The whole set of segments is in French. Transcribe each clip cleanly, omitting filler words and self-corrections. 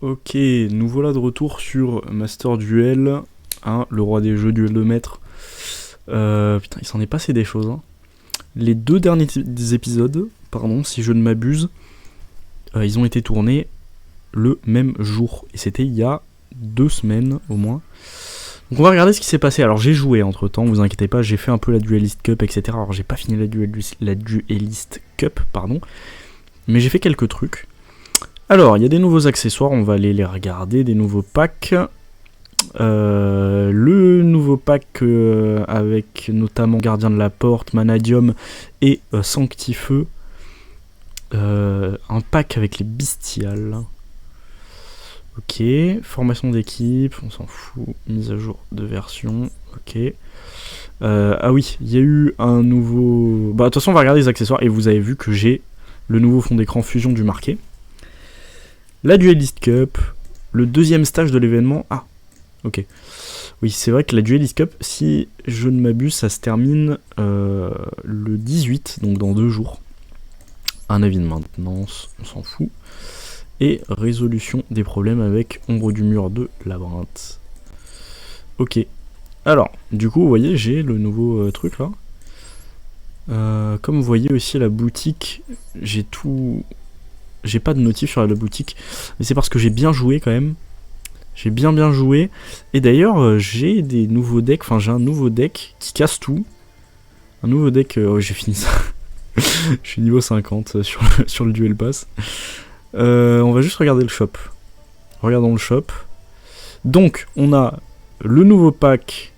Ok, nous voilà de retour sur Master Duel, hein, le roi des jeux, duel de maître. Putain, il s'en est passé des choses. Hein. Les deux derniers épisodes, pardon, si je ne m'abuse, ils ont été tournés le même jour. Et c'était il y a 2 semaines au moins. Donc on va regarder ce qui s'est passé. Alors j'ai joué entre temps, vous inquiétez pas, j'ai fait un peu la Duelist Cup, etc. Alors j'ai pas fini la Duelist Cup, pardon. Mais j'ai fait quelques trucs. Alors, il y a des nouveaux accessoires, on va aller les regarder, des nouveaux packs. Le nouveau pack avec notamment Gardien de la Porte, Manadium et Sanctifeu. Un pack avec les Bestiales. Ok, formation d'équipe, on s'en fout, mise à jour de version, ok. Ah oui, il y a eu un nouveau... Bah de toute façon on va regarder les accessoires et vous avez vu que j'ai le nouveau fond d'écran fusion du marqué. La Duelist Cup, le deuxième stage de l'événement. Ah, ok. Oui, c'est vrai que la Duelist Cup, si je ne m'abuse, ça se termine le 18, donc dans 2 jours. Un avis de maintenance, on s'en fout. Et résolution des problèmes avec ombre du mur de labyrinthe. Ok. Alors, du coup, vous voyez, j'ai le nouveau truc là. Comme vous voyez aussi, la boutique, j'ai tout... J'ai pas de notif sur la boutique, mais c'est parce que j'ai bien joué quand même. J'ai bien joué. Et d'ailleurs, j'ai des nouveaux decks. Enfin, j'ai un nouveau deck qui casse tout. Un nouveau deck. Oh, j'ai fini ça. Je suis niveau 50 sur le Duel Pass. On va juste regarder le shop. Regardons le shop. Donc, on a le nouveau pack.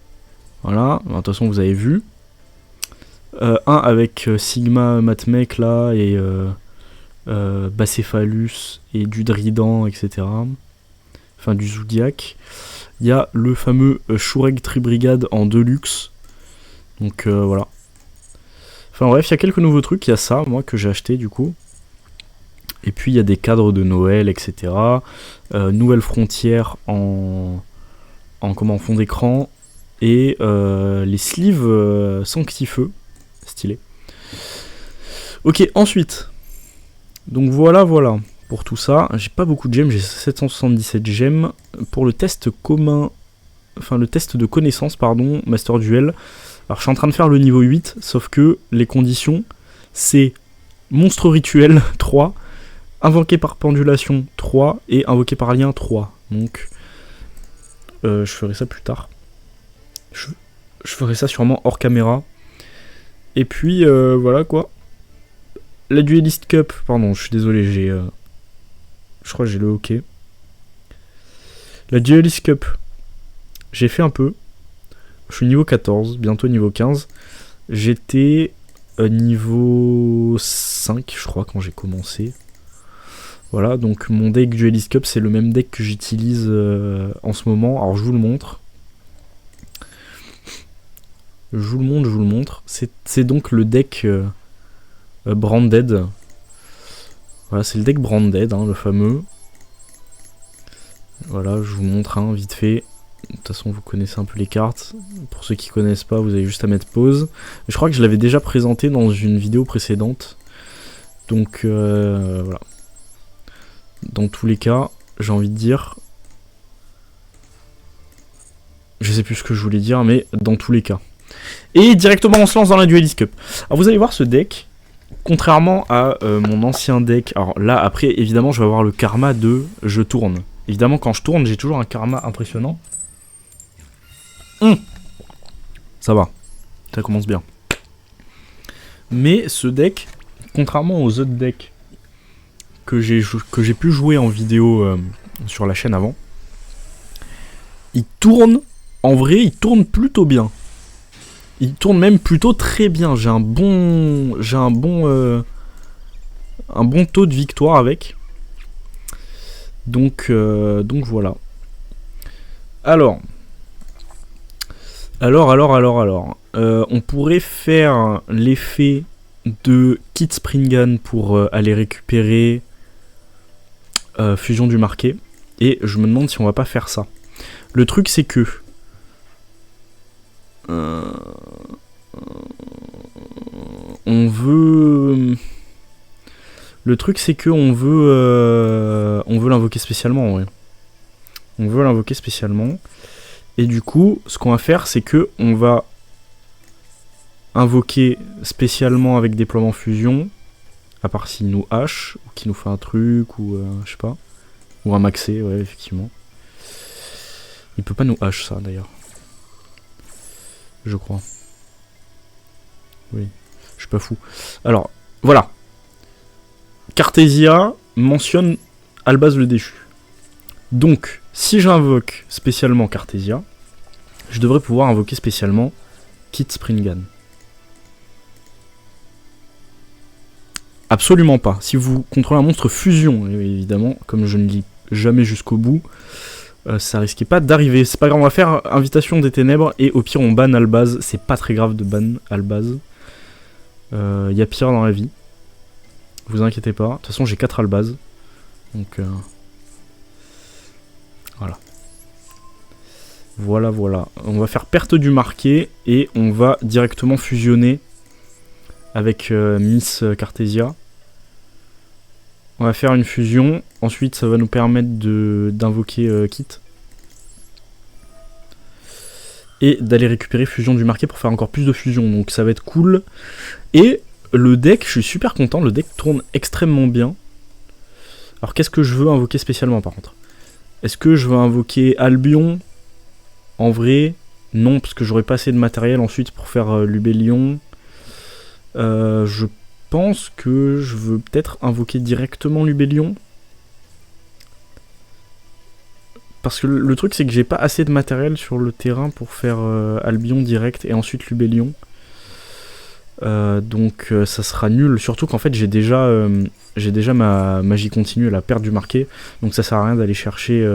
Voilà. De toute façon, vous avez vu. Un avec Sigma Matmec là et Bacéphalus et du Dridan, etc. Enfin, du Zodiac. Il y a le fameux Shureg Tribrigade en Deluxe. Donc voilà. Enfin bref, il y a quelques nouveaux trucs. Il y a ça, moi, que j'ai acheté du coup. Et puis il y a des cadres de Noël, etc. Nouvelle frontière en fond d'écran. Et les sleeves sanctifeux. Stylé. Ok, ensuite. Donc voilà. Pour tout ça, j'ai pas beaucoup de gemmes, j'ai 777 gemmes. Pour le test commun, enfin le test de connaissance, pardon, Master Duel. Alors je suis en train de faire le niveau 8, sauf que les conditions, c'est monstre rituel 3, invoqué par pendulation 3 et invoqué par lien 3. Donc je ferai ça plus tard. Je ferai ça sûrement hors caméra. Et puis voilà quoi. La Duelist Cup, pardon, je suis désolé, je crois que j'ai le hockey. La Duelist Cup, j'ai fait un peu. Je suis niveau 14, bientôt niveau 15. J'étais niveau 5, je crois, quand j'ai commencé. Voilà, donc mon deck Duelist Cup, c'est le même deck que j'utilise en ce moment. Alors je vous le montre. Je vous le montre. C'est donc le deck Branded. Voilà, c'est le deck Branded, hein, le fameux. Voilà, je vous montre un vite fait. De toute façon, vous connaissez un peu les cartes. Pour ceux qui connaissent pas, vous avez juste à mettre pause. Je crois que je l'avais déjà présenté dans une vidéo précédente. Donc, voilà. Dans tous les cas, j'ai envie de dire... Je sais plus ce que je voulais dire, mais dans tous les cas. Et directement, on se lance dans la Duelist Cup. Alors, vous allez voir ce deck. Contrairement à mon ancien deck... Alors là, après, évidemment, je vais avoir le karma de je tourne. Évidemment, quand je tourne, j'ai toujours un karma impressionnant. Ça va, ça commence bien. Mais ce deck, contrairement aux autres decks que j'ai pu jouer en vidéo sur la chaîne avant, il tourne, en vrai, il tourne plutôt bien. Il tourne même plutôt très bien. J'ai un bon taux de victoire avec. Donc voilà. Alors, on pourrait faire l'effet de Kit Springan pour aller récupérer Fusion du marqué. Et je me demande si on va pas faire ça. Le truc c'est que on veut Le truc c'est que on veut l'invoquer spécialement, ouais. On veut l'invoquer spécialement. Et du coup, ce qu'on va faire, c'est que on va invoquer spécialement avec déploiement fusion, à part s'il nous hache, ou qu'il nous fait un truc, ou je sais pas. Ou un maxé, ouais, effectivement. Il peut pas nous hache ça d'ailleurs. Je crois. Oui, je suis pas fou. Alors, voilà. Cartesia mentionne Albaz le déchu. Donc, si j'invoque spécialement Cartesia, je devrais pouvoir invoquer spécialement Kit Springan. Absolument pas. Si vous contrôlez un monstre fusion, évidemment, comme je ne lis jamais jusqu'au bout, ça risquait pas d'arriver. C'est pas grave, on va faire Invitation des Ténèbres et au pire on banne Albaz. C'est pas très grave de ban Albaz. Y a pire dans la vie. Vous inquiétez pas. De toute façon j'ai 4 Albaz. Donc voilà. Voilà. On va faire perte du marqué et on va directement fusionner avec Miss Cartesia. On va faire une fusion. Ensuite, ça va nous permettre d'invoquer Kit. Et d'aller récupérer fusion du marqué pour faire encore plus de fusion. Donc ça va être cool. Et le deck, je suis super content. Le deck tourne extrêmement bien. Alors qu'est-ce que je veux invoquer spécialement par contre? Est-ce que je veux invoquer Albion? En vrai, non, parce que j'aurais pas assez de matériel ensuite pour faire Lubellion. Je pense que je veux peut-être invoquer directement Lubellion. Parce que le truc c'est que j'ai pas assez de matériel sur le terrain pour faire Albion direct et ensuite Lubellion. Donc ça sera nul. Surtout qu'en fait j'ai déjà ma magie continue à la perte du marqué. Donc ça sert à rien d'aller chercher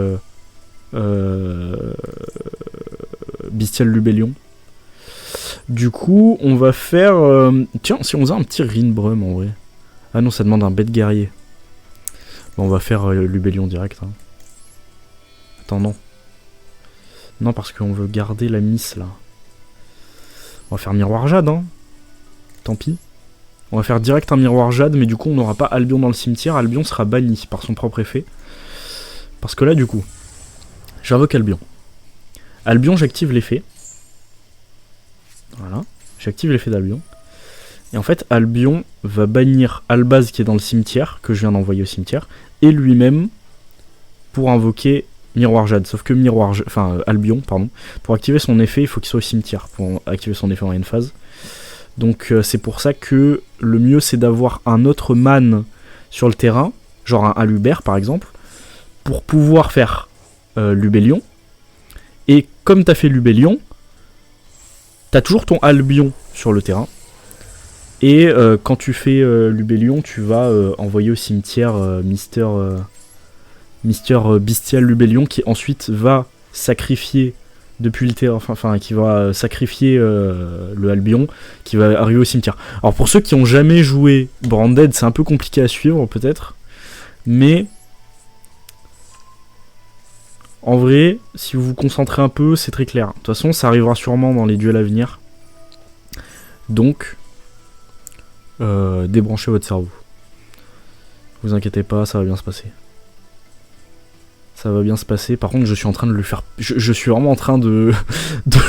Bestial Lubellion. Du coup, on va faire... tiens, si on faisait un petit Rinbrum en vrai. Ah non, ça demande un bête guerrier. Bon, on va faire Lubellion direct. Hein. Attends, non. Non, parce qu'on veut garder la miss là. On va faire Miroir Jade, hein. Tant pis. On va faire direct un Miroir Jade, mais du coup, on n'aura pas Albion dans le cimetière. Albion sera banni par son propre effet. Parce que là, du coup, j'invoque Albion. Albion, j'active l'effet. Voilà, j'active l'effet d'Albion. Et en fait, Albion va bannir Albaz qui est dans le cimetière, que je viens d'envoyer au cimetière, et lui-même pour invoquer Miroir Jade. Sauf que Albion, pardon, pour activer son effet, il faut qu'il soit au cimetière pour activer son effet en une phase. Donc c'est pour ça que le mieux c'est d'avoir un autre man sur le terrain, genre un Alubert par exemple, pour pouvoir faire Lubellion. Et comme t'as fait Lubellion, t'as toujours ton Albion sur le terrain. Et quand tu fais Lubellion, tu vas envoyer au cimetière Mister Bestial Lubellion qui ensuite va sacrifier depuis le terrain, qui va sacrifier le Albion qui va arriver au cimetière. Alors pour ceux qui ont jamais joué Branded, c'est un peu compliqué à suivre peut-être, mais en vrai, si vous vous concentrez un peu, c'est très clair. De toute façon, ça arrivera sûrement dans les duels à venir. Donc, débranchez votre cerveau. Vous inquiétez pas, ça va bien se passer. Ça va bien se passer. Par contre, je suis en train de le faire... Je suis vraiment en train de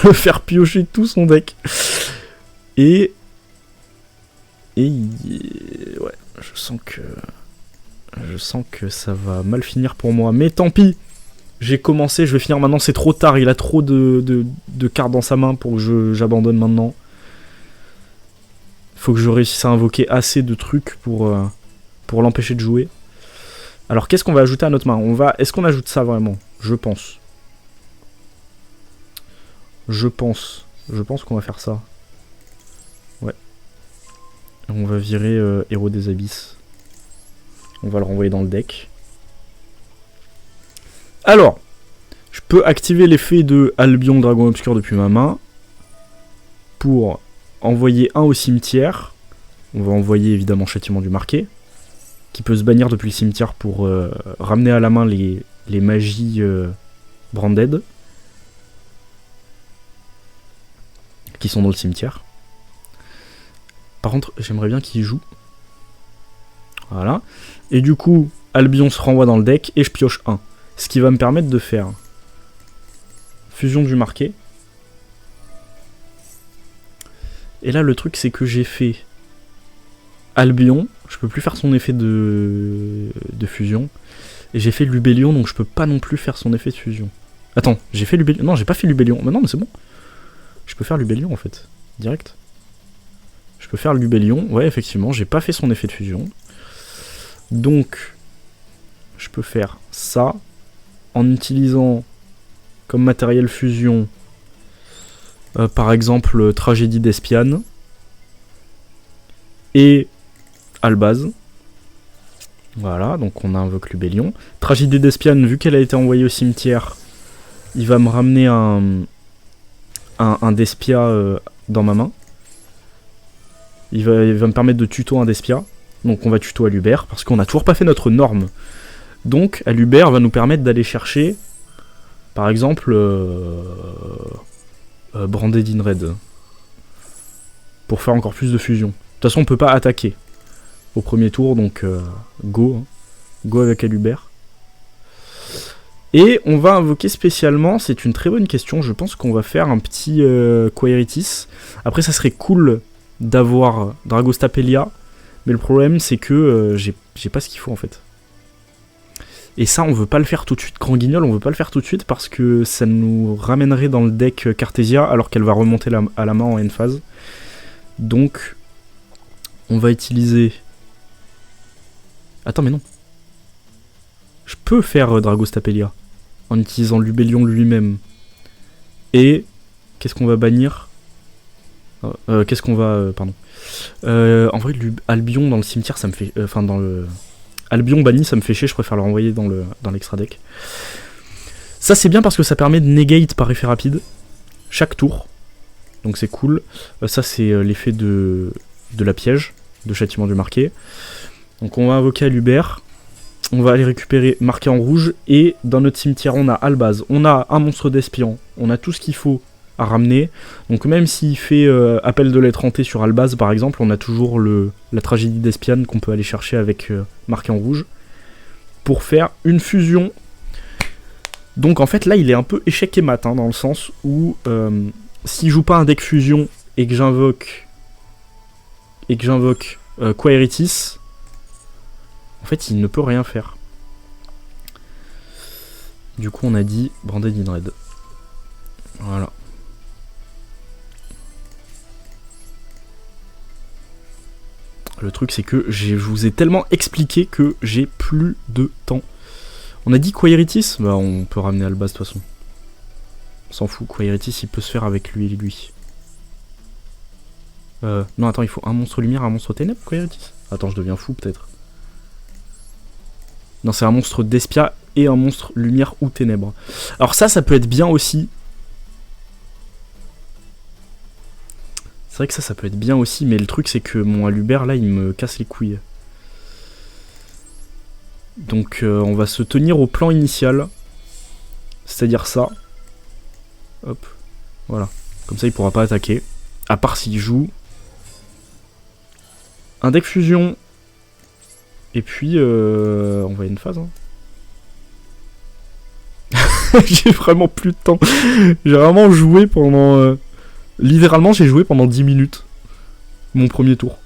le faire piocher tout son deck. Et... Ouais, je sens que ça va mal finir pour moi. Mais tant pis. J'ai commencé, je vais finir maintenant, c'est trop tard, il a trop de cartes dans sa main pour que j'abandonne maintenant. Faut que je réussisse à invoquer assez de trucs pour l'empêcher de jouer. Alors qu'est-ce qu'on va ajouter à notre main? Est-ce qu'on ajoute ça vraiment? Je pense. Je pense qu'on va faire ça. Ouais. On va virer Héros des Abysses. On va le renvoyer dans le deck. Alors, je peux activer l'effet de Albion Dragon Obscur depuis ma main pour envoyer un au cimetière. On va envoyer évidemment Châtiment du Marqué, qui peut se bannir depuis le cimetière pour ramener à la main les magies Branded, qui sont dans le cimetière. Par contre, j'aimerais bien qu'il joue. Voilà. Et du coup, Albion se renvoie dans le deck et je pioche 1. Ce qui va me permettre de faire fusion du marqué. Et là, le truc, c'est que j'ai fait Albion. Je peux plus faire son effet de fusion. Et j'ai fait Lubellion, donc je peux pas non plus faire son effet de fusion. Attends, j'ai fait Lubellion. Non, j'ai pas fait Lubellion. Mais non, mais c'est bon. Je peux faire Lubellion, en fait. Direct. Je peux faire Lubellion. Ouais, effectivement, j'ai pas fait son effet de fusion. Donc, je peux faire ça en utilisant comme matériel fusion, par exemple, Tragédie d'Espiane et Albaz. Voilà, donc on invoque Lubellion. Tragédie d'Espiane, vu qu'elle a été envoyée au cimetière, il va me ramener un Despia dans ma main. Il va me permettre de tuto un Despia. Donc on va tuto Aluber, parce qu'on n'a toujours pas fait notre norme. Donc Aluber va nous permettre d'aller chercher, par exemple, Branded in Red. Pour faire encore plus de fusion. De toute façon, on peut pas attaquer au premier tour, donc go. Hein. Go avec Aluber. Et on va invoquer spécialement, c'est une très bonne question, je pense qu'on va faire un petit Quaeritis. Après, ça serait cool d'avoir Dragostapelia, mais le problème, c'est que j'ai pas ce qu'il faut, en fait. Et ça, on veut pas le faire tout de suite. Grand Guignol, on veut pas le faire tout de suite parce que ça nous ramènerait dans le deck Cartesia alors qu'elle va remonter à la main en end phase. Donc, on va utiliser... Attends, mais non. Je peux faire Dragostapelia en utilisant Lubellion lui-même. Et qu'est-ce qu'on va bannir? Qu'est-ce qu'on va... pardon. En vrai, Albion dans le cimetière, ça me fait... Enfin, dans le... Albion banni, ça me fait chier, je préfère le renvoyer dans l'extra deck. Ça, c'est bien parce que ça permet de negate par effet rapide chaque tour. Donc c'est cool. Ça, c'est l'effet de la piège, de châtiment du marqué. Donc on va invoquer Aluber. On va aller récupérer marqué en rouge. Et dans notre cimetière, on a Albaz. On a un monstre d'espion. On a tout ce qu'il faut à ramener. Donc même s'il fait appel de lettre hantée sur Albaz, par exemple, on a toujours la tragédie d'Espiane qu'on peut aller chercher avec marqué en rouge. Pour faire une fusion. Donc en fait, là, il est un peu échec et mat, hein, dans le sens où s'il joue pas un deck fusion et que j'invoque Quaeritis, en fait, il ne peut rien faire. Du coup, on a dit Branded in Red. Voilà. Le truc, c'est que je vous ai tellement expliqué que j'ai plus de temps. On a dit Quaeritis, bah on peut ramener Albaz de toute façon. On s'en fout, Quaeritis il peut se faire avec lui et lui. Non, attends, il faut un monstre lumière, un monstre ténèbres, Quaeritis. Attends, je deviens fou peut-être. Non, c'est un monstre d'Espia et un monstre lumière ou ténèbres. Alors ça peut être bien aussi. C'est vrai que ça peut être bien aussi, mais le truc c'est que mon Aluber là il me casse les couilles. Donc on va se tenir au plan initial. C'est-à-dire ça. Hop. Voilà. Comme ça il pourra pas attaquer. À part s'il joue un deck fusion. Et puis on va y une phase. Hein. J'ai vraiment plus de temps. J'ai vraiment joué pendant... littéralement, j'ai joué pendant 10 minutes. Mon premier tour.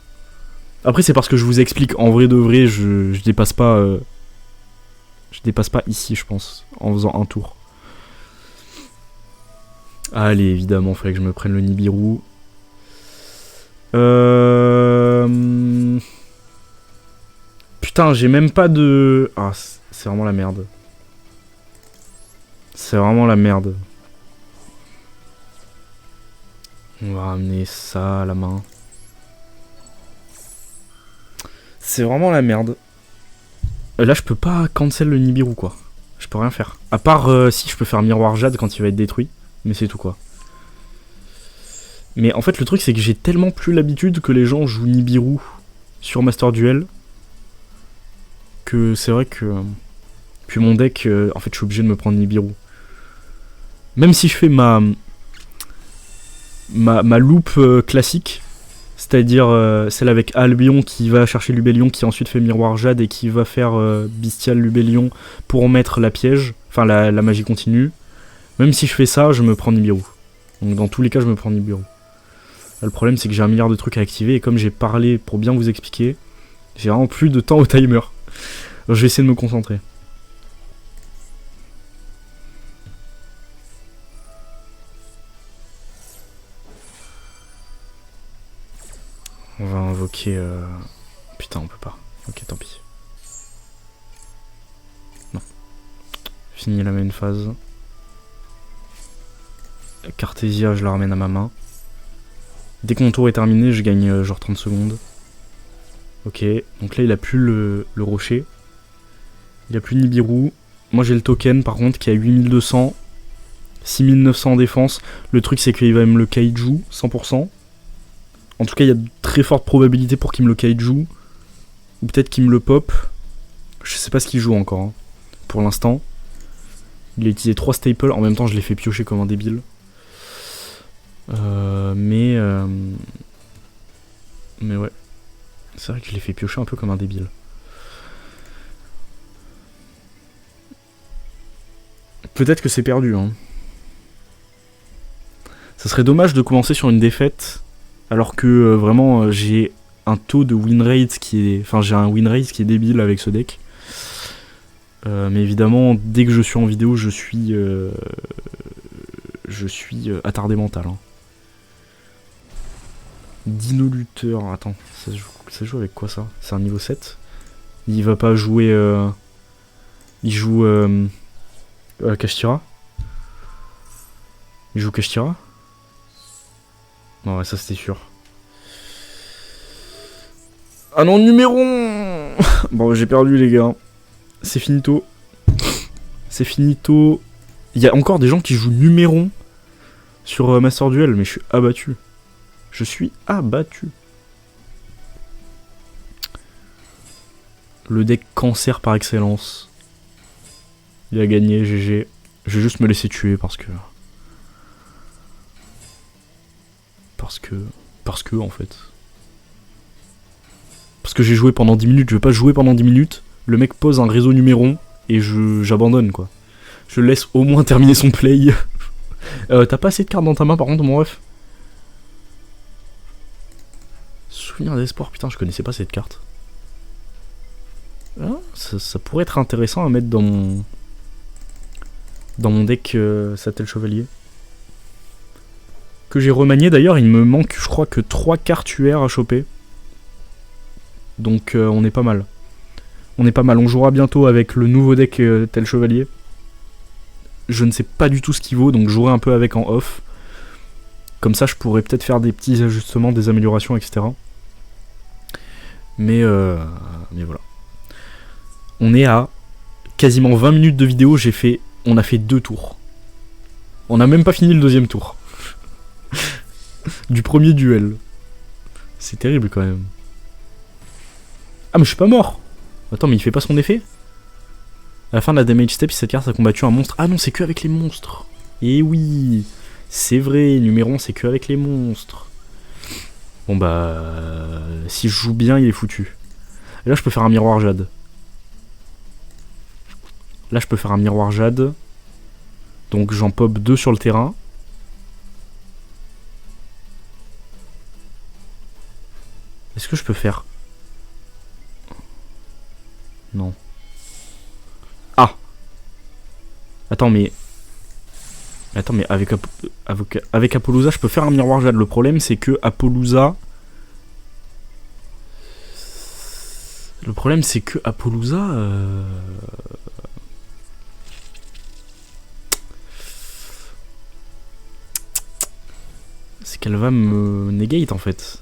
Après, c'est parce que je vous explique. En vrai de vrai, je dépasse pas... je dépasse pas ici, je pense. En faisant un tour. Allez, évidemment, fallait que je me prenne le Nibiru. Putain, j'ai même pas de... Ah, c'est vraiment la merde. C'est vraiment la merde. On va ramener ça à la main. C'est vraiment la merde. Là, je peux pas cancel le Nibiru, quoi. Je peux rien faire. À part si je peux faire Miroir Jade quand il va être détruit. Mais c'est tout, quoi. Mais en fait, le truc, c'est que j'ai tellement plus l'habitude que les gens jouent Nibiru sur Master Duel. Que c'est vrai que... Puis mon deck, en fait, je suis obligé de me prendre Nibiru. Même si je fais ma loupe classique, C'est-à-dire celle avec Albion qui va chercher Lubellion, qui ensuite fait Miroir Jade et qui va faire Bestial Lubellion pour mettre la piège, enfin la magie continue. Même si je fais ça, je me prends Nibiru. Donc dans tous les cas, je me prends Nibiru. Là, le problème, c'est que j'ai un milliard de trucs à activer et comme j'ai parlé pour bien vous expliquer, j'ai vraiment plus de temps au timer. Alors, je vais essayer de me concentrer. On va invoquer... Putain, on peut pas. Ok, tant pis. Non. Fini la main phase. Cartésia, je la ramène à ma main. Dès que mon tour est terminé, je gagne genre 30 secondes. Ok, donc là il a plus le rocher. Il a plus Nibiru. Moi j'ai le token par contre qui a 8200. 6900 en défense. Le truc c'est qu'il va me le kaiju 100%. En tout cas il y a de très fortes probabilités pour qu'il me le kaiju. Ou peut-être qu'il me le pop. Je sais pas ce qu'il joue encore. Hein, pour l'instant. Il a utilisé 3 staples. En même temps je l'ai fait piocher comme un débile. Mais ouais. C'est vrai que je l'ai fait piocher un peu comme un débile. Peut-être que c'est perdu. Hein. Ça serait dommage de commencer sur une défaite alors que vraiment j'ai un taux de win rate qui est... Enfin j'ai un win rate qui est débile avec ce deck. Mais évidemment dès que je suis en vidéo je suis attardé mental. Hein. Dino Luther, attends, ça joue avec quoi ça? C'est un niveau 7. Il va pas jouer... il joue... Kashtira. Il joue Kashtira. Non ouais, ça c'était sûr. Ah non, numéron. Bon, j'ai perdu les gars. C'est finito. C'est finito. Il y a encore des gens qui jouent numéron sur Master Duel, mais je suis abattu. Je suis abattu. Le deck cancer par excellence. Il a gagné, GG. Je vais juste me laisser tuer parce que en fait. Parce que j'ai joué pendant 10 minutes, je vais pas jouer pendant 10 minutes. Le mec pose un réseau numéron et j'abandonne quoi. Je laisse au moins terminer son play. T'as pas assez de cartes dans ta main par contre mon ref? Souvenir d'espoir, putain je connaissais pas cette carte. Ah, ça pourrait être intéressant à mettre dans mon deck Sattel Chevalier. Que j'ai remanié d'ailleurs, il me manque je crois que 3 cartes UR à choper. Donc on est pas mal. On est pas mal, on jouera bientôt avec le nouveau deck Tel Chevalier. Je ne sais pas du tout ce qu'il vaut, donc je jouerai un peu avec en off. Comme ça je pourrais peut-être faire des petits ajustements, des améliorations, etc. Mais voilà. On est à quasiment 20 minutes de vidéo, on a fait 2 tours. On n'a même pas fini le deuxième tour. Du premier duel. C'est terrible quand même. Ah mais je suis pas mort. Attends mais il fait pas son effet. À la fin de la damage step, cette carte a combattu un monstre. Ah non c'est que avec les monstres. Et oui. C'est vrai, numéron c'est que avec les monstres. Bon bah... si je joue bien il est foutu. Et là je peux faire un miroir jade. Donc j'en pop 2 sur le terrain. Est-ce que je peux faire... Non. Ah. Attends mais avec Apollousa je peux faire un miroir jade. Le problème c'est que Apollousa... c'est qu'elle va me negate en fait.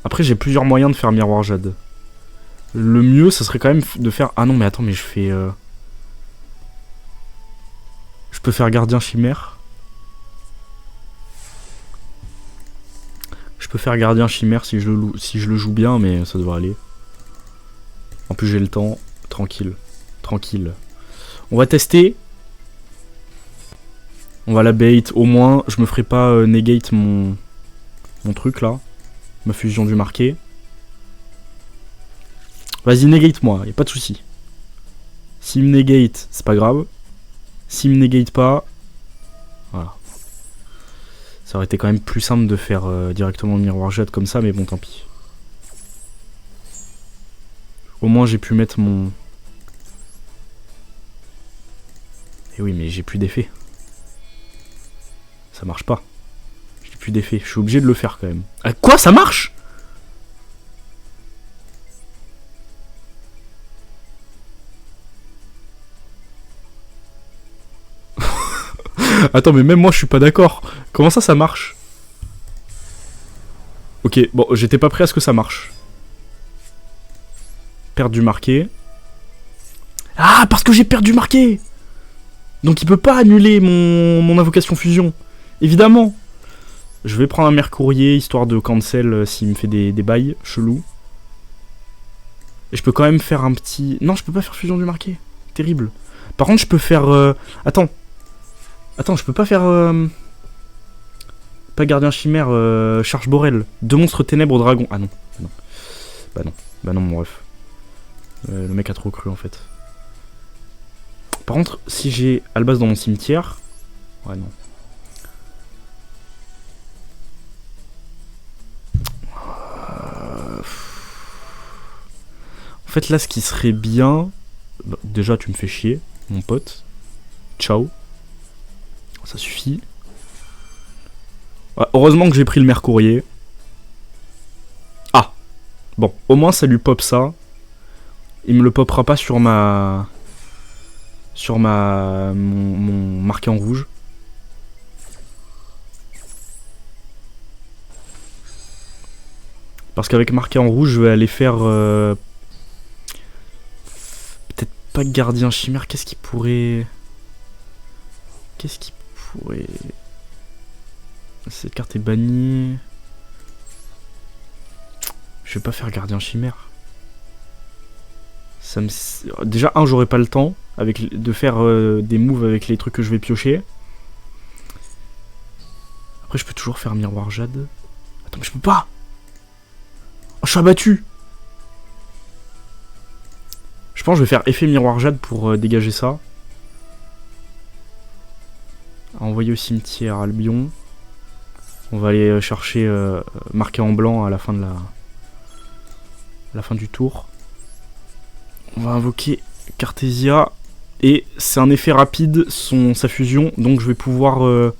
Après j'ai plusieurs moyens de faire miroir jade. Le mieux ça serait quand même de faire... Ah non mais attends mais je fais... Je peux faire gardien chimère. Je peux faire gardien chimère si je le joue bien mais ça devrait aller. En plus j'ai le temps. Tranquille. On va tester. On va la bait. Au moins je me ferai pas negate mon mon truc là. Ma fusion du marqué. Vas-y, negate-moi, y a pas de souci. S'il me negate, c'est pas grave. S'il me negate pas... Voilà. Ça aurait été quand même plus simple de faire directement le miroir jet comme ça, mais bon, tant pis. Au moins, j'ai pu mettre mon... Eh oui, mais j'ai plus d'effet. Ça marche pas. J'ai plus d'effet. Je suis obligé de le faire quand même. Ah, quoi, ça marche? Attends, mais même moi, je suis pas d'accord. Comment ça marche? Ok, bon, j'étais pas prêt à ce que ça marche. Perte du marqué. Ah, parce que j'ai perdu marqué. Donc il peut pas annuler mon invocation fusion. Évidemment. Je vais prendre un mercourier, histoire de cancel s'il me fait des bails chelous. Et je peux quand même faire un petit... Non, je peux pas faire fusion du marqué. Terrible. Par contre, je peux faire... Attends. Attends, je peux pas faire... Pas gardien chimère, charge Borel. 2 monstres ténèbres dragon. Ah non. Non. Bah non. Bah non, mon ref. Le mec a trop cru en fait. Par contre, si j'ai Albaz dans mon cimetière... Ouais, non. En fait, là, ce qui serait bien... Bah, déjà, tu me fais chier, mon pote. Ciao. Ça suffit. Ouais, heureusement que j'ai pris le mercourier. Ah. Bon, au moins, ça lui pop ça. Il me le popera pas sur ma... Sur mon marqué en rouge. Parce qu'avec marqué en rouge, je vais aller faire... Peut-être pas gardien chimère. Qu'est-ce qui pourrait... Qu'est-ce qui pourrait... Cette carte est bannie. Je vais pas faire gardien chimère. Ça me... Déjà, j'aurais pas le temps de faire des moves avec les trucs que je vais piocher. Après, je peux toujours faire miroir jade. Attends, mais je peux pas. Oh, je suis abattu. Je pense que je vais faire effet miroir jade pour dégager ça. Envoyer au cimetière Albion. On va aller chercher marqué en blanc à la fin de la fin du tour. On va invoquer Cartesia. Et c'est un effet rapide, sa fusion. Donc je vais pouvoir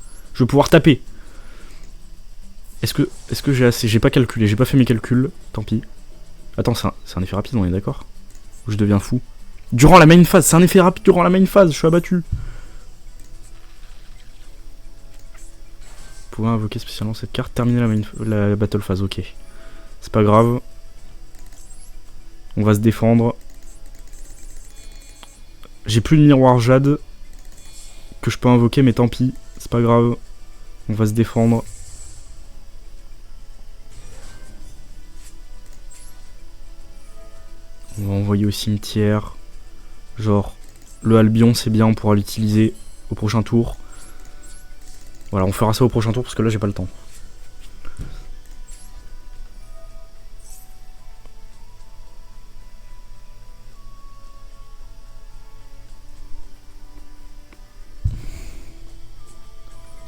taper. Est-ce que j'ai assez? J'ai pas calculé, j'ai pas fait mes calculs. Tant pis. Attends, c'est un effet rapide, on est d'accord? Ou je deviens fou? Durant la main phase, c'est un effet rapide durant la main phase, je suis abattu. Vous pouvez invoquer spécialement cette carte, terminer la battle phase, ok. C'est pas grave. On va se défendre. J'ai plus de miroir jade que je peux invoquer, mais tant pis, c'est pas grave. On va se défendre. On va envoyer au cimetière. Genre, le Albion, c'est bien, on pourra l'utiliser au prochain tour. Voilà, on fera ça au prochain tour parce que là, j'ai pas le temps.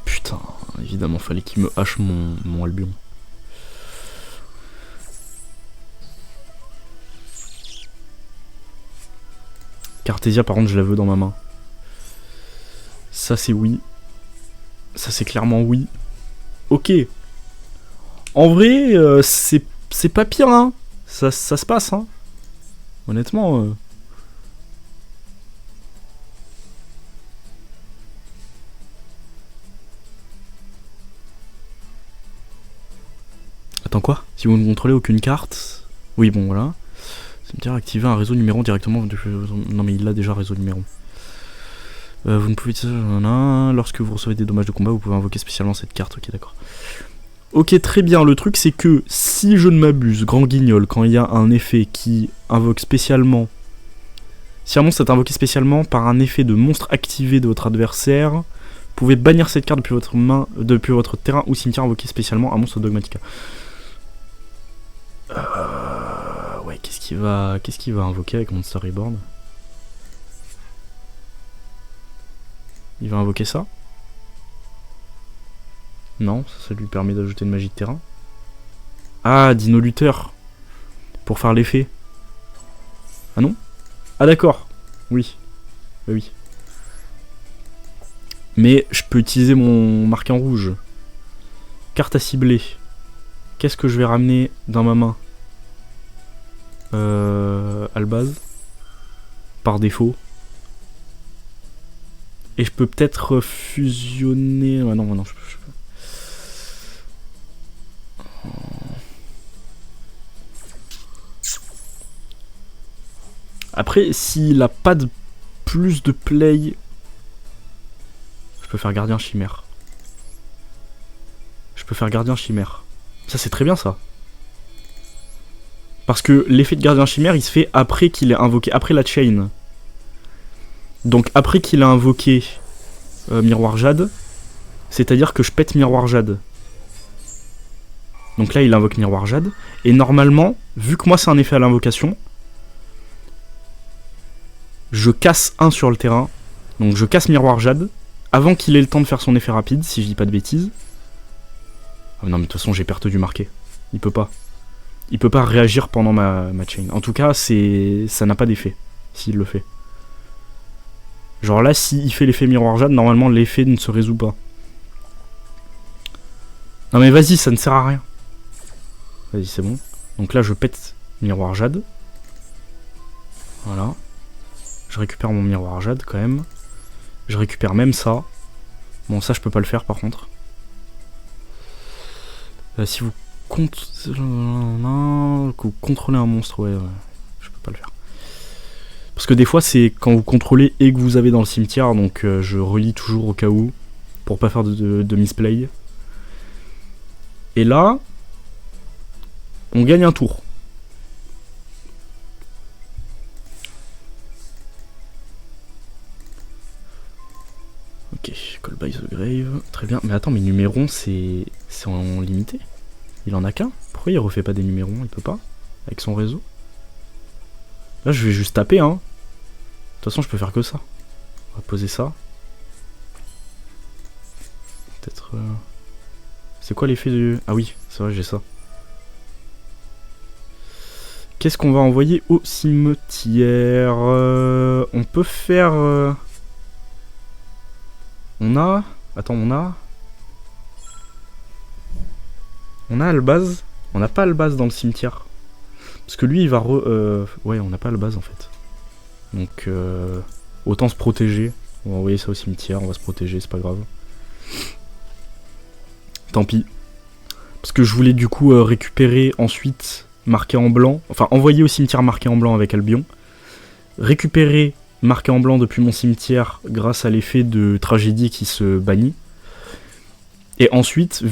Putain, évidemment, fallait qu'il me hache mon Albion. Cartesia, par contre, je la veux dans ma main. Ça, c'est oui. Ça, c'est clairement oui. Ok. En vrai, c'est pas pire, hein. Ça se passe, hein. Honnêtement. Attends, quoi? Si vous ne contrôlez aucune carte... Oui, bon, voilà. Cimetière, activer un réseau numéro directement... Non, mais il a déjà réseau numéro. Vous ne pouvez... Lorsque vous recevez des dommages de combat, vous pouvez invoquer spécialement cette carte. Ok, d'accord. Ok, très bien. Le truc, c'est que si je ne m'abuse, grand guignol, quand il y a un effet qui invoque spécialement... Si un monstre est invoqué spécialement par un effet de monstre activé de votre adversaire, pouvez bannir cette carte depuis votre main, depuis votre terrain ou cimetière, invoquer spécialement un monstre Dogmatica. Ouais, qu'est-ce qu'il va invoquer avec Monster Reborn? Il va invoquer ça? Non, ça lui permet d'ajouter une magie de terrain. Ah, Dino Luther. Pour faire l'effet. Ah non? Ah d'accord. Oui. Bah oui. Mais je peux utiliser mon marqué en rouge. Carte à cibler. Qu'est-ce que je vais ramener dans ma main? Albaz. Par défaut. Et je peux peut-être fusionner... Ouais, non, je peux... Après, s'il a pas de plus de play... Je peux faire gardien chimère. Ça, c'est très bien, ça. Parce que l'effet de gardien chimère, il se fait après qu'il ait invoqué... Après la chain. Donc, après qu'il a invoqué Miroir Jade, c'est-à-dire que je pète Miroir Jade. Donc là, il invoque Miroir Jade. Et normalement, vu que moi, c'est un effet à l'invocation... Je casse un sur le terrain. Donc je casse Miroir Jade. Avant qu'il ait le temps de faire son effet rapide, si je dis pas de bêtises. Ah non mais de toute façon j'ai perdu du marqué. Il peut pas. Il peut pas réagir pendant ma chain. En tout cas, ça n'a pas d'effet. S'il le fait. Genre là, s'il fait l'effet Miroir Jade, normalement l'effet ne se résout pas. Non mais vas-y, ça ne sert à rien. Vas-y, c'est bon. Donc là, je pète Miroir Jade. Voilà. Je récupère mon Miroir Jade quand même. Je récupère même ça. Bon, ça je peux pas le faire par contre. Si vous contrôlez un monstre, ouais, je peux pas le faire. Parce que des fois c'est quand vous contrôlez et que vous avez dans le cimetière, donc je relis toujours au cas où. Pour pas faire de misplay. Et là, on gagne un tour. Ok, Call by the Grave, très bien. Mais attends, mais Numéron, c'est en limité? Il en a qu'un? Pourquoi il refait pas des Numérons? Il peut pas? Avec son réseau? Là, je vais juste taper, hein. De toute façon, je peux faire que ça. On va poser ça. Peut-être... C'est quoi l'effet du... Ah oui, c'est vrai, j'ai ça. Qu'est-ce qu'on va envoyer au cimetière? On peut faire... On a... Attends, on a Albaz. On n'a pas Albaz dans le cimetière. Parce que lui, il va ouais, on n'a pas Albaz en fait. Donc, autant se protéger. On va envoyer ça au cimetière, on va se protéger, c'est pas grave. Tant pis. Parce que je voulais du coup récupérer ensuite, marqué en blanc. Enfin, envoyer au cimetière marqué en blanc avec Albion. Récupérer marqué en blanc depuis mon cimetière grâce à l'effet de tragédie qui se bannit. Et ensuite,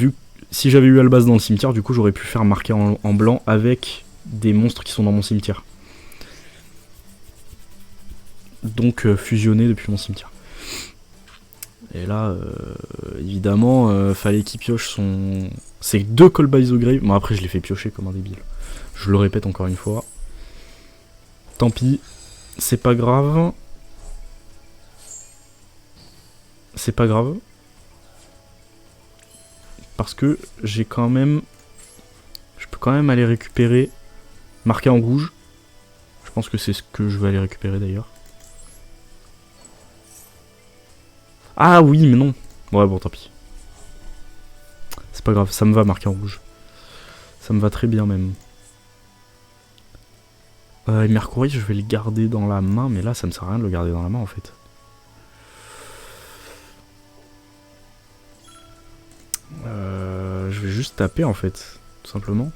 si j'avais eu Albaz dans le cimetière, du coup j'aurais pu faire marqué en blanc avec des monstres qui sont dans mon cimetière. Donc fusionner depuis mon cimetière. Et là, évidemment, fallait qu'il pioche son... C'est 2 Call by the Grave. Bon, après je l'ai fait piocher comme un débile. Je le répète encore une fois. Tant pis. C'est pas grave. C'est pas grave. Parce que j'ai quand même... Je peux quand même aller récupérer... Marqué en rouge. Je pense que c'est ce que je vais aller récupérer d'ailleurs. Ah oui, mais non. Ouais, bon, tant pis. C'est pas grave, ça me va marqué en rouge. Ça me va très bien même. Mercury, je vais le garder dans la main, mais là, ça ne sert à rien de le garder dans la main en fait. Je vais juste taper en fait, tout simplement.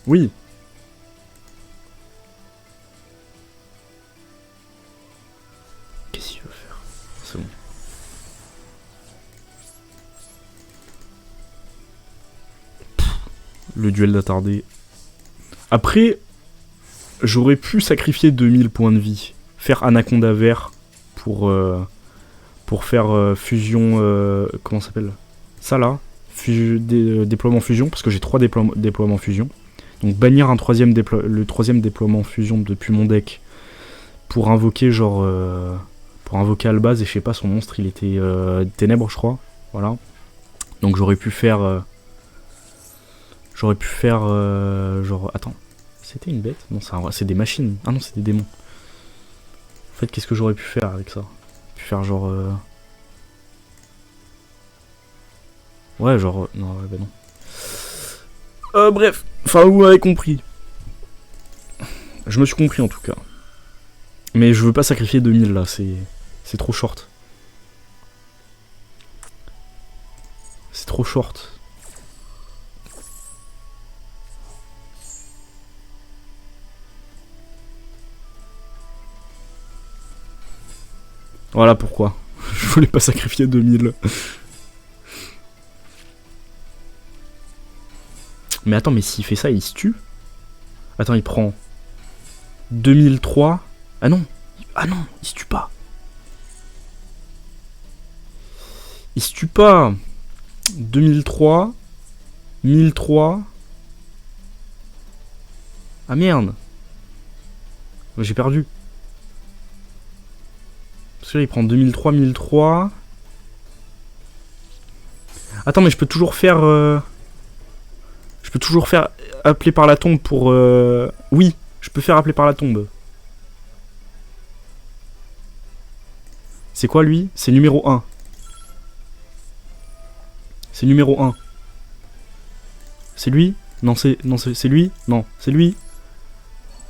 Oui. Qu'est-ce qu'il veut faire? C'est bon. Le duel d'attardé. Après, j'aurais pu sacrifier 2000 points de vie. Faire Anaconda vert pour pour faire fusion... comment ça s'appelle? Ça là, déploiement fusion, parce que j'ai 3 déploiements fusion. Donc bannir le troisième déploiement fusion depuis mon deck pour invoquer genre... pour invoquer Albaz, et je sais pas, son monstre il était ténèbres je crois. Voilà. Donc j'aurais pu faire... genre... Attends. C'était une bête? Non, c'est des machines. Ah non, c'est des démons. En fait, qu'est-ce que j'aurais pu faire avec ça? J'aurais pu faire genre... Ouais, genre... Non, ouais, bah non. Bref. Enfin, vous m'avez compris. Je me suis compris en tout cas. Mais je veux pas sacrifier 2000 là, c'est trop short. C'est trop short. Voilà pourquoi. Je voulais pas sacrifier 2000. Mais attends, mais s'il fait ça, il se tue? Attends, il prend 2003. Ah non. Ah non, il se tue pas. Il se tue pas. 2003. 1003. Ah merde. J'ai perdu. Parce que là, il prend 2003, 1003. Attends, mais je peux toujours faire... Je peux toujours faire appeler par la tombe pour... Oui, je peux faire appeler par la tombe. C'est quoi, lui? C'est numéro 1. C'est numéro 1. C'est lui? Non, c'est lui? Non, c'est lui.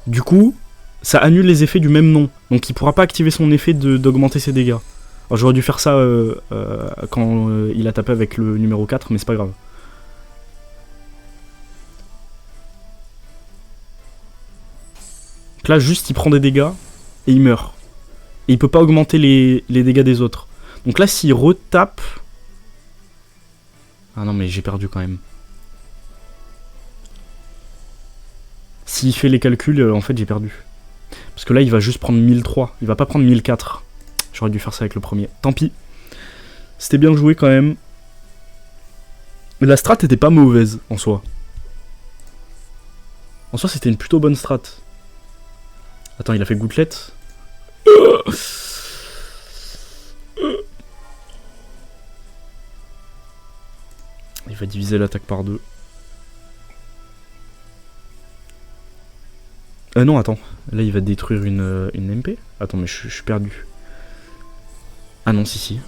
Du coup, ça annule les effets du même nom. Donc il pourra pas activer son effet d'augmenter ses dégâts. Alors j'aurais dû faire ça quand il a tapé avec le numéro 4, mais c'est pas grave. Donc là, juste, il prend des dégâts et il meurt. Et il peut pas augmenter les dégâts des autres. Donc là, s'il retape... Ah non, mais j'ai perdu quand même. S'il fait les calculs, en fait, j'ai perdu. Parce que là, il va juste prendre 1003. Il va pas prendre 1004. J'aurais dû faire ça avec le premier. Tant pis. C'était bien joué quand même. Mais la strat était pas mauvaise, en soi. En soi, c'était une plutôt bonne strat. Attends, il a fait gouttelette. Il va diviser l'attaque par 2. Non, attends. Là, il va détruire une MP. Attends, mais je suis perdu. Ah non, si.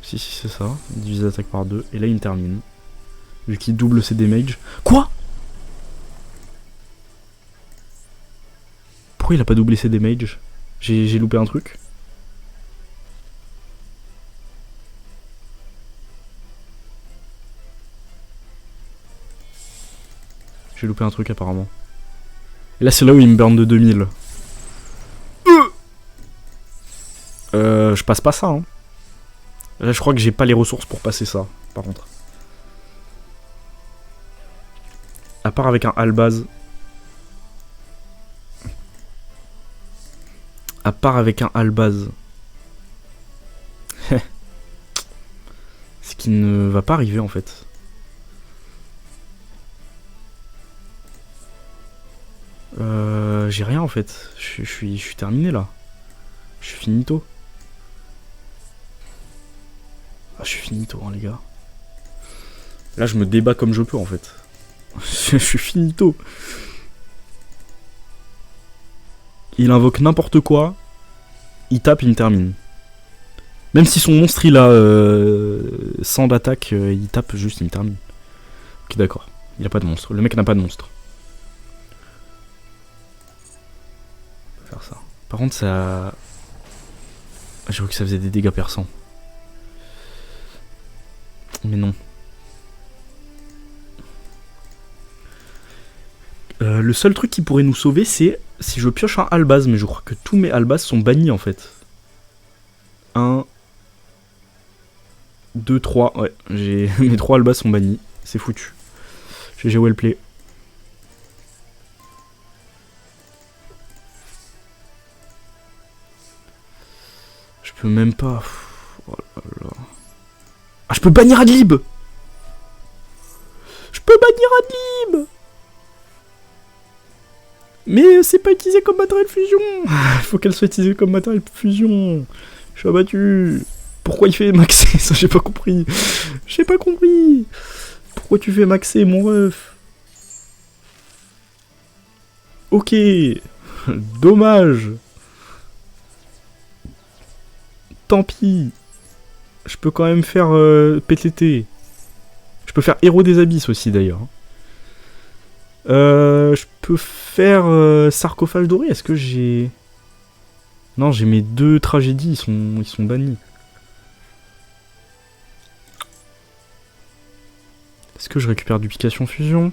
Si, c'est ça. Il divise l'attaque par 2. Et là, il termine. Vu qu'il double ses damages. Quoi? Pourquoi il a pas doublé ses damages? J'ai loupé un truc. J'ai loupé un truc apparemment. Et là, c'est là où il me burn de 2000. Je passe pas ça, hein. Là, je crois que j'ai pas les ressources pour passer ça, par contre. À part avec un Albaz. À part avec un Albaz. Ce qui ne va pas arriver, en fait. J'ai rien, en fait. Je suis terminé, là. Je suis finito. Ah, je suis finito, hein, les gars. Là, je me débat comme je peux, en fait. Je suis finito. Il invoque n'importe quoi. Il tape, il me termine. Même si son monstre, il a 100 d'attaque, il tape juste, il me termine. Ok, d'accord. Il a pas de monstre. Le mec n'a pas de monstre. On va faire ça. Par contre, ça... J'avoue que ça faisait des dégâts perçants. Mais non. Le seul truc qui pourrait nous sauver, c'est si je pioche un Albaz, mais je crois que tous mes Albaz sont bannis en fait. 1, 2, 3, ouais, mes 3 Albaz sont bannis, c'est foutu. GG Wellplay. Je peux même pas... Oh Ah, je peux bannir Adlib. Je peux bannir Adlib. Mais c'est pas utilisé comme matériel fusion. Il faut qu'elle soit utilisée comme matériel fusion. Je suis abattu. Pourquoi il fait maxer? Ça, j'ai pas compris. J'ai pas compris. Pourquoi tu fais maxer, mon ref? Ok. Dommage. Tant pis. Je peux quand même faire PTT. Je peux faire Héros des Abysses aussi, d'ailleurs. Je peux faire Sarcophage Doré. Est-ce que j'ai... Non, j'ai mes 2 tragédies, ils sont bannis. Est-ce que je récupère Duplication Fusion?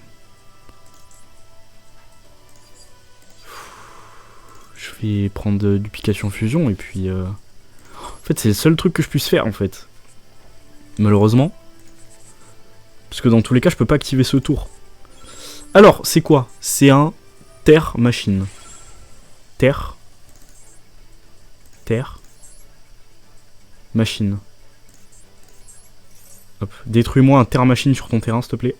Je vais prendre Duplication Fusion et puis... En fait, c'est le seul truc que je puisse faire, en fait. Malheureusement. Parce que dans tous les cas, je peux pas activer ce tour. Alors, c'est quoi? C'est un Terre Machine. Terre. Terre. Machine. Hop. Détruis-moi un Terre Machine sur ton terrain, s'il te plaît.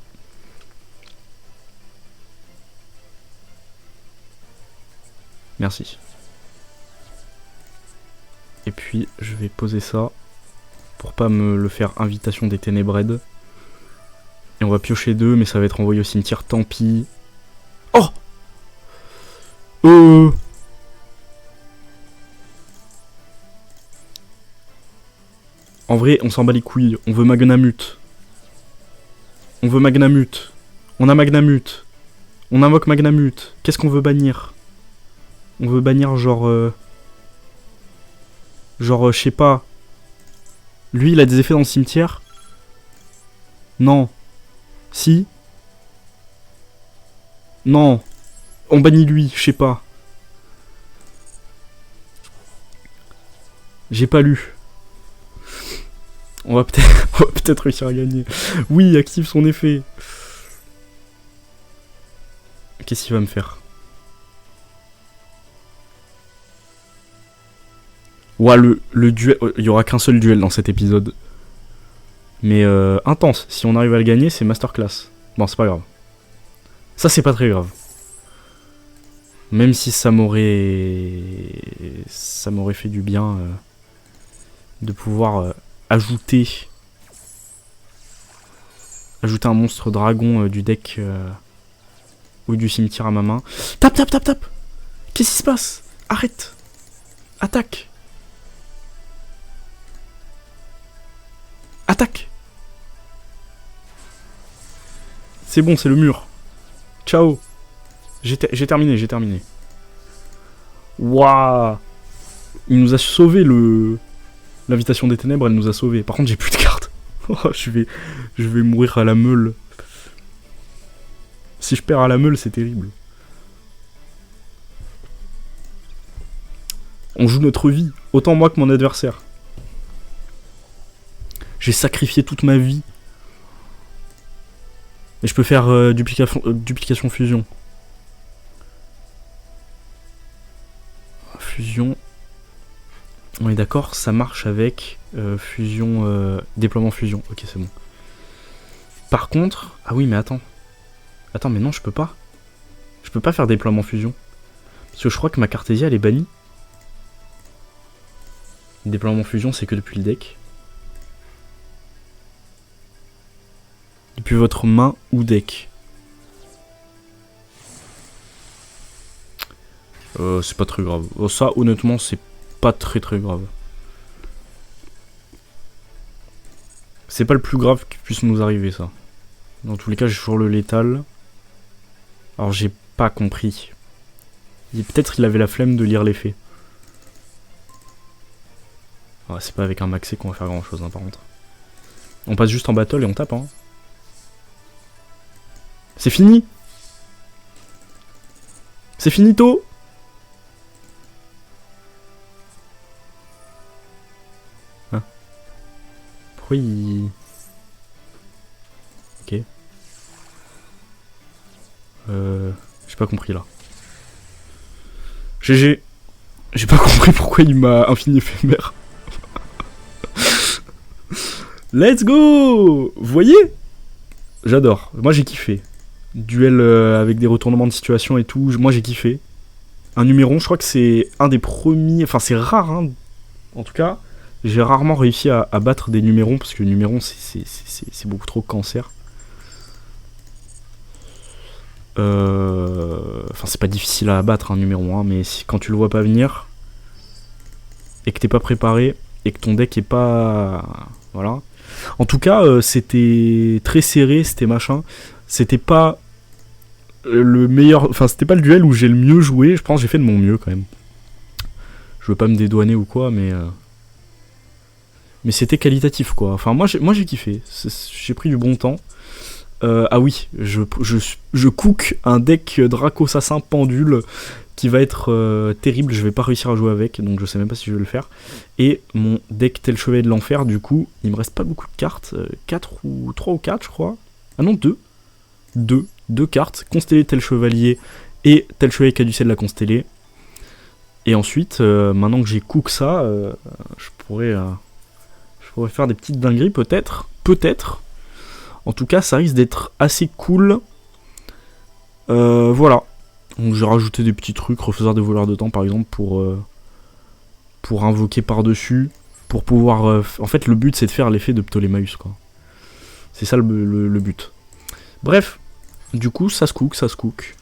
Merci. Et puis, je vais poser ça. Pour pas me le faire Invitation des Ténébred. Et on va piocher 2, mais ça va être envoyé au cimetière, tant pis. Oh! En vrai, on s'en bat les couilles. On veut Magnamut. On veut Magnamut. On a Magnamut. On invoque Magnamut. Qu'est-ce qu'on veut bannir? On veut bannir genre... Genre, je sais pas. Lui, il a des effets dans le cimetière? Non. Si? Non. On bannit lui, je sais pas. J'ai pas lu. On va peut-être réussir à gagner. Oui, active son effet. Qu'est-ce qu'il va me faire? Ouah, le duel... Il y aura qu'un seul duel dans cet épisode. Mais intense. Si on arrive à le gagner, c'est masterclass. Bon, c'est pas grave. Ça, c'est pas très grave. Même si ça m'aurait... Ça m'aurait fait du bien de pouvoir ajouter un monstre dragon du deck ou du cimetière à ma main. Tape, tape, tape, tape. Qu'est-ce qui se passe? Arrête. Attaque. Attaque. C'est bon, c'est le mur. Ciao. J'ai terminé. Waouh. Il nous a sauvé l'invitation des ténèbres, elle nous a sauvés. Par contre, j'ai plus de cartes. Oh, je vais mourir à la meule. Si je perds à la meule, c'est terrible. On joue notre vie, autant moi que mon adversaire. J'ai sacrifié toute ma vie. Et je peux faire duplication fusion. Fusion. On est d'accord, ça marche avec fusion, déploiement fusion. Ok, c'est bon. Par contre... Ah oui, mais attends. Attends, mais non, je peux pas. Je peux pas faire déploiement fusion. Parce que je crois que ma Cartésia, elle est bannie. Déploiement fusion, c'est que depuis le deck. Depuis votre main ou deck. C'est pas très grave. Ça, honnêtement, c'est pas très grave. C'est pas le plus grave qui puisse nous arriver, ça. Dans tous les cas, j'ai toujours le létal. Alors, j'ai pas compris. Peut-être il avait la flemme de lire l'effet. Ouais, c'est pas avec un maxé qu'on va faire grand chose, hein, par contre. On passe juste en battle et on tape, hein. C'est fini. C'est finito. Hein? Pourquoi il... Ok. J'ai pas compris, là. GG. J'ai pas compris pourquoi il m'a infini éphémère. Let's go. Vous voyez? J'adore. Moi j'ai kiffé. Duel avec des retournements de situation et tout. Moi j'ai kiffé. Un numéron, je crois que c'est un des premiers. Enfin, c'est rare, hein. En tout cas, j'ai rarement réussi à battre des numérons parce que numéron c'est beaucoup trop cancer. Enfin, c'est pas difficile à abattre un numéron, hein, mais quand tu le vois pas venir et que t'es pas préparé et que ton deck est pas. Voilà. En tout cas, c'était très serré, c'était machin. C'était pas le meilleur. Enfin, c'était pas le duel où j'ai le mieux joué. Je pense que j'ai fait de mon mieux quand même. Je veux pas me dédouaner ou quoi, mais. Mais c'était qualitatif quoi. Enfin, moi j'ai kiffé. J'ai pris du bon temps. Ah oui, je cook un deck Draco Assassin Pendule qui va être terrible. Je vais pas réussir à jouer avec, donc je sais même pas si je vais le faire. Et mon deck Tel Chevalier de l'Enfer, du coup, il me reste pas beaucoup de cartes. 4 ou 3 ou 4, je crois. Ah non, 2. 2 cartes. Constellé Tel Chevalier et Tel Chevalier Caducée de la Constellée. Et ensuite, maintenant que j'ai cook ça, je pourrais faire des petites dingueries peut-être. Peut-être. En tout cas, ça risque d'être assez cool. Voilà. Donc j'ai rajouté des petits trucs, refaiseur de voleurs de temps par exemple, pour invoquer par-dessus. Pour pouvoir... en fait, le but c'est de faire l'effet de Ptolémaeus, quoi. C'est ça le but. Bref. Du coup, ça se cook.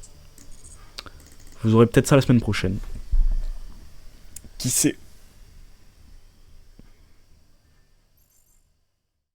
Vous aurez peut-être ça la semaine prochaine. Qui sait ?